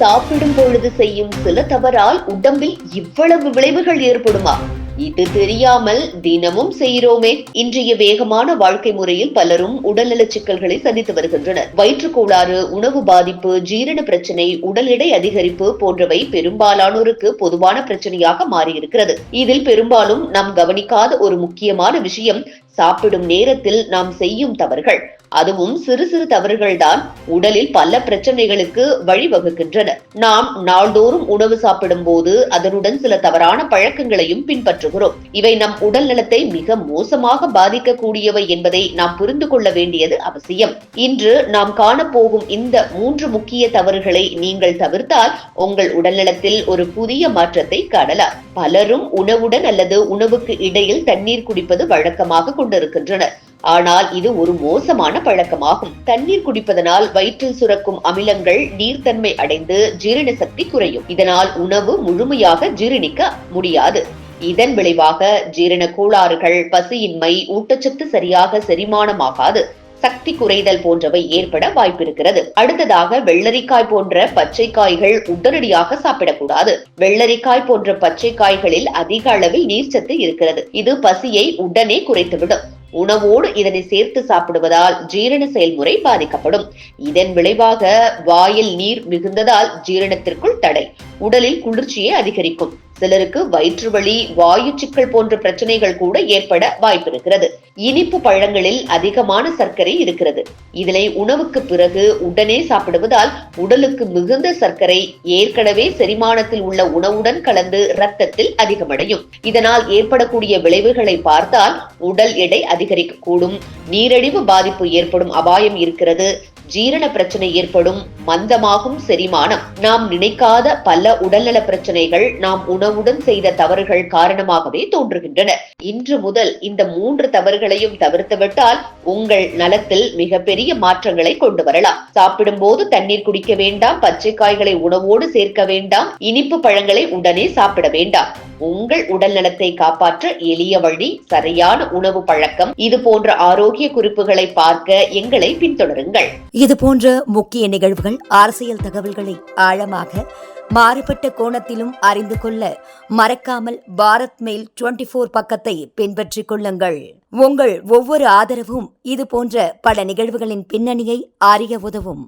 சாப்பிடும் பொழுது செய்யும் சில தவறால் உடம்பில் இவ்வளவு விளைவுகள் ஏற்படுமா? இது தெரியாமல் தினமும் செய்கிறோமே. இன்றைய வேகமான வாழ்க்கை முறையில் பலரும் உடல்நல சிக்கல்களை சந்தித்து வருகின்றனர். வயிற்றுக் கோளாறு, உணவு பாதிப்பு, ஜீரண பிரச்சனை, உடல் எடை அதிகரிப்பு போன்றவை பெரும்பாலானோருக்கு பொதுவான பிரச்சனையாக மாறியிருக்கிறது. இதில் பெரும்பாலும் நாம் கவனிக்காத ஒரு முக்கியமான விஷயம் சாப்பிடும் நேரத்தில் நாம் செய்யும் தவறுகள். அதுவும் சிறு சிறு தவறுகள் தான் உடலில் பல பிரச்சனைகளுக்கு வழிவகுக்கின்றன. நாம் நாள்தோறும் உணவு சாப்பிடும் போது அதனுடன் சில தவறான பழக்கங்களையும் பின்பற்றுகிறோம். இவை நம் உடல் நலத்தை மிக மோசமாக பாதிக்கக்கூடியவை என்பதை நாம் புரிந்து கொள்ள வேண்டியது அவசியம். இன்று நாம் காணப்போகும் இந்த 3 முக்கிய தவறுகளை நீங்கள் தவிர்த்தால் உங்கள் உடல் நலத்தில் ஒரு புதிய மாற்றத்தை காணலாம். பலரும் உணவுடன் அல்லது உணவுக்கு இடையில் தண்ணீர் குடிப்பது வழக்கமாக கொண்டிருக்கின்றனர். ஆனால் இது ஒரு மோசமான பழக்கமாகும். தண்ணீர் குடிப்பதனால் வயிற்றில் சுரக்கும் அமிலங்கள் நீர்த்தன்மை அடைந்து ஜீரண சக்தி குறையும். இதனால் உணவு முழுமையாக ஜீரணிக்க முடியாது. இதன் விளைவாக ஜீரண கோளாறுகள், பசியின்மை, ஊட்டச்சத்து சரியாக செரிமானமாகாது, சக்தி குறைதல் போன்றவை ஏற்பட வாய்ப்பிருக்கிறது. அடுத்ததாக வெள்ளரிக்காய் போன்ற பச்சை காய்கள் உடனடியாக சாப்பிடக்கூடாது. வெள்ளரிக்காய் போன்ற பச்சை காய்களில் அதிக அளவில் நீர்ச்சத்து இருக்கிறது. இது பசியை உடனே குறைத்துவிடும். உணவோடு இதனை சேர்த்து சாப்பிடுவதால் ஜீரண செயல்முறை பாதிக்கப்படும். இதன் விளைவாக வாயில் நீர் மிகுந்ததால் ஜீரணத்திற்குள் தடை, உடலில் குளிர்ச்சியை அதிகரிக்கும். சிலருக்கு வயிற்று வலி, வாயு சிக்கல் போன்ற பிரச்சனைகள் கூட ஏற்பட வாய்ப்பிருக்கிறது. இனிப்பு பழங்களில் அதிகமான சர்க்கரை இருக்கிறது. இதனை உணவுக்கு பிறகு உடனே சாப்பிடுவதால் உடலுக்கு மிகுந்த சர்க்கரை ஏற்கனவே செரிமானத்தில் உள்ள உணவுடன் கலந்து இரத்தத்தில் அதிகமடையும். இதனால் ஏற்படக்கூடிய விளைவுகளை பார்த்தால் உடல் எடை அதிகரிக்கக்கூடும், நீரிழிவு பாதிப்பு ஏற்படும் அபாயம் இருக்கிறது, ஜீரண பிரச்சனை ஏற்படும், மந்தமாகும் செரிமானம். நாம் நினைக்காத பல உடல்நல பிரச்சனைகள் நாம் உணவுடன் செய்த தவறுகள் காரணமாகவே தோன்றுகின்றன. இன்று முதல் இந்த 3 தவறுகளையும் தவிர்த்துவிட்டால் உங்கள் நலத்தில் மிகப்பெரிய மாற்றங்களை கொண்டு வரலாம். சாப்பிடும் போது தண்ணீர் குடிக்க வேண்டாம், பச்சை காய்களை உணவோடு சேர்க்க வேண்டாம், இனிப்பு பழங்களை உடனே சாப்பிட வேண்டாம். உங்கள் உடல் நலத்தை காப்பாற்ற எளிய வழி சரியான உணவு பழக்கம். இது போன்ற ஆரோக்கிய குறிப்புகளை பார்க்க எங்களை பின்தொடருங்கள். இது போன்ற முக்கிய நிகழ்வுகள், அரசியல் தகவல்களை ஆழமாக மாறுபட்ட கோணத்திலும் அறிந்து கொள்ள மறக்காமல் பாரத் மெயில் 24 பக்கத்தை பின்பற்றிக் கொள்ளுங்கள். உங்கள் ஒவ்வொரு ஆதரவும் இது போன்ற பல நிகழ்வுகளின் பின்னணியை அறிய உதவும்.